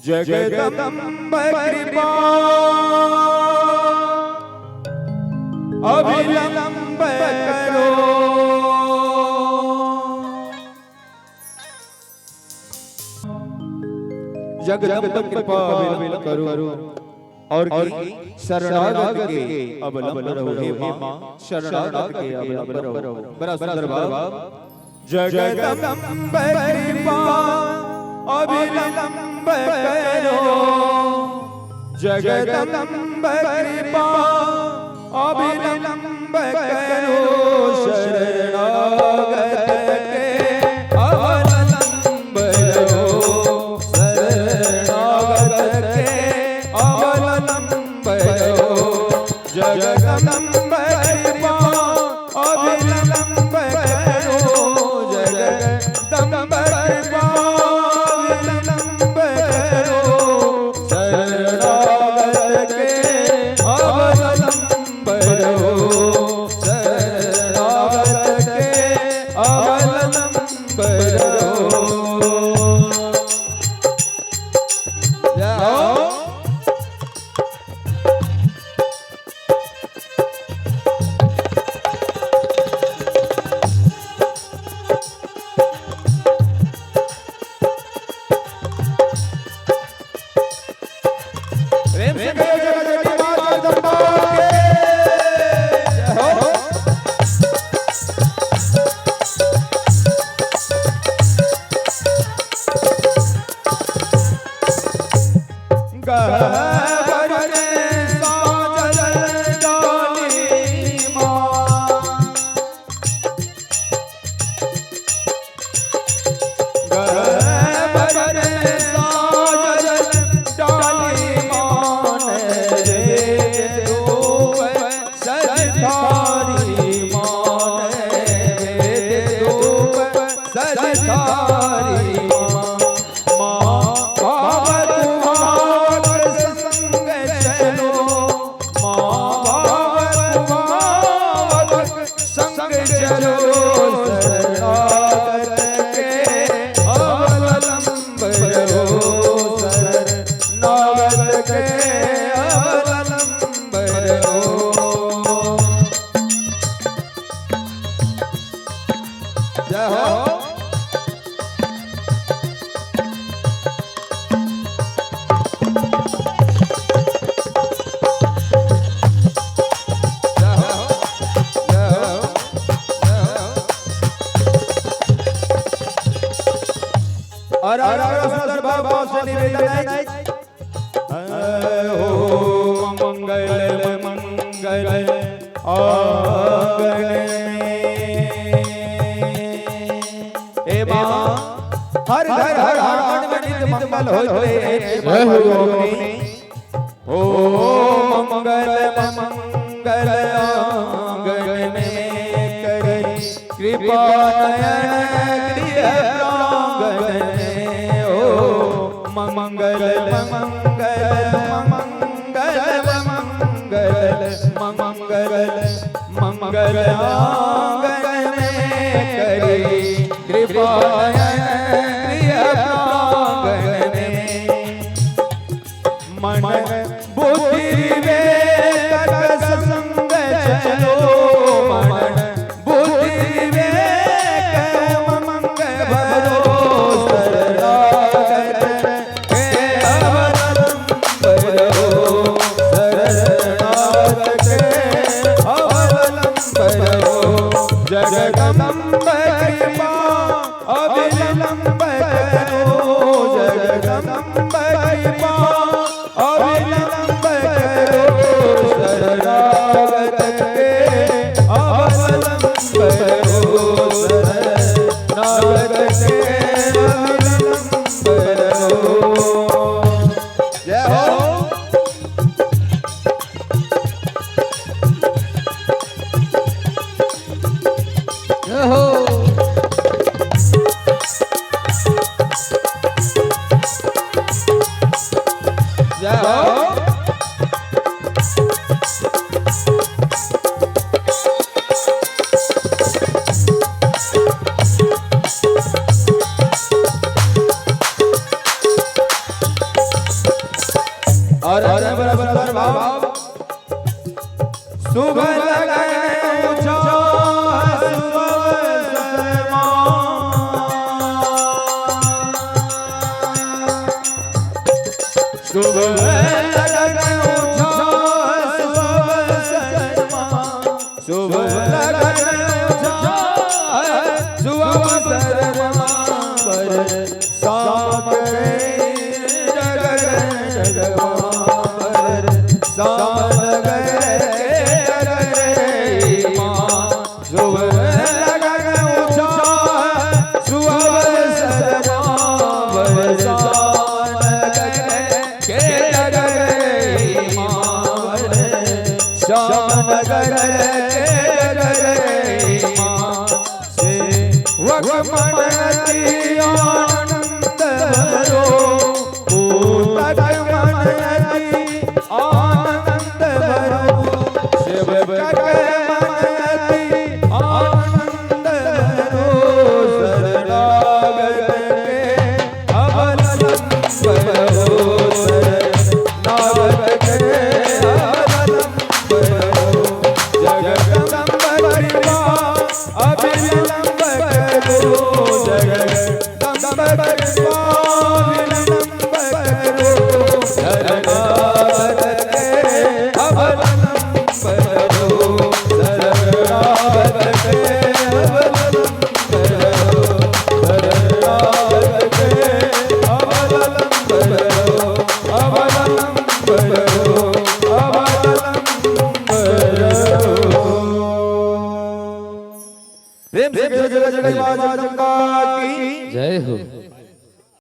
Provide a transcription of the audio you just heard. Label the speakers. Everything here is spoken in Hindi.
Speaker 1: जगदम्ब कृपा अविलंब करो। जगदम्ब कृपा अविलंब करो और शरणागत के अवलंब रहो। हे मां शरणागत के अवलंब रहो। बड़ा सुंदर भाव। जगदम्ब कृपा अविलंब करो। जगदम्ब कृपा अविलंब करो। शरणागत के अवलंब रहो। शरणागत के अवलंब रहो। जगदम्ब कृपा अविलंब करो। जगदम्ब कृपा अविलंब करो। शरणागत के अवलंब रहो। शरणागत के अवलंब रहो। जाओ प्रेम से कहो जगदम्बा जगदम्बा के जय हो। गहबरे साजल डाली मां। गहबरे साजल डाली मान रे धूप सजधारी मान रे धूप सजधारी मां। भाव तुम्हार संग चलो। मां भाव तुम्हार संग चलो। शरणागत के अवलंब रहो। शरणागत के अवलंब रहो। जय हो। और सुंदर भाव से निवेदन है। हो मंगल मंगल आंगन ए मां हर घर हर आंगन में नित्य मंगल होते। हो मंगल मंगल आंगन में करी कृपा गृह प्रांगण में। हो मंगल मंगल मंगल मंगल मंगल मंगल आंगन में करी कृपा गृह प्रांगण में। मन बुद्धि विवेक संग चलो। मन बुद्धि विवेक मंग भरो। शरणागत के अवलंब रहो। शरणागत के अवलंब रहो। जगदम्ब कृपा अविलंब करो। जगदम्ब कृपा अविलंब करो। शरणागत के अवलंब करो। शरणागत के अवलंब करो। जय हो। जय हो। जय हो। और बराबर भाव शुभ लगन ऊंचा शुभ लगन ऊंचा शुभ लगन ऊंचा शुभ शर्मा पर साम जय हो।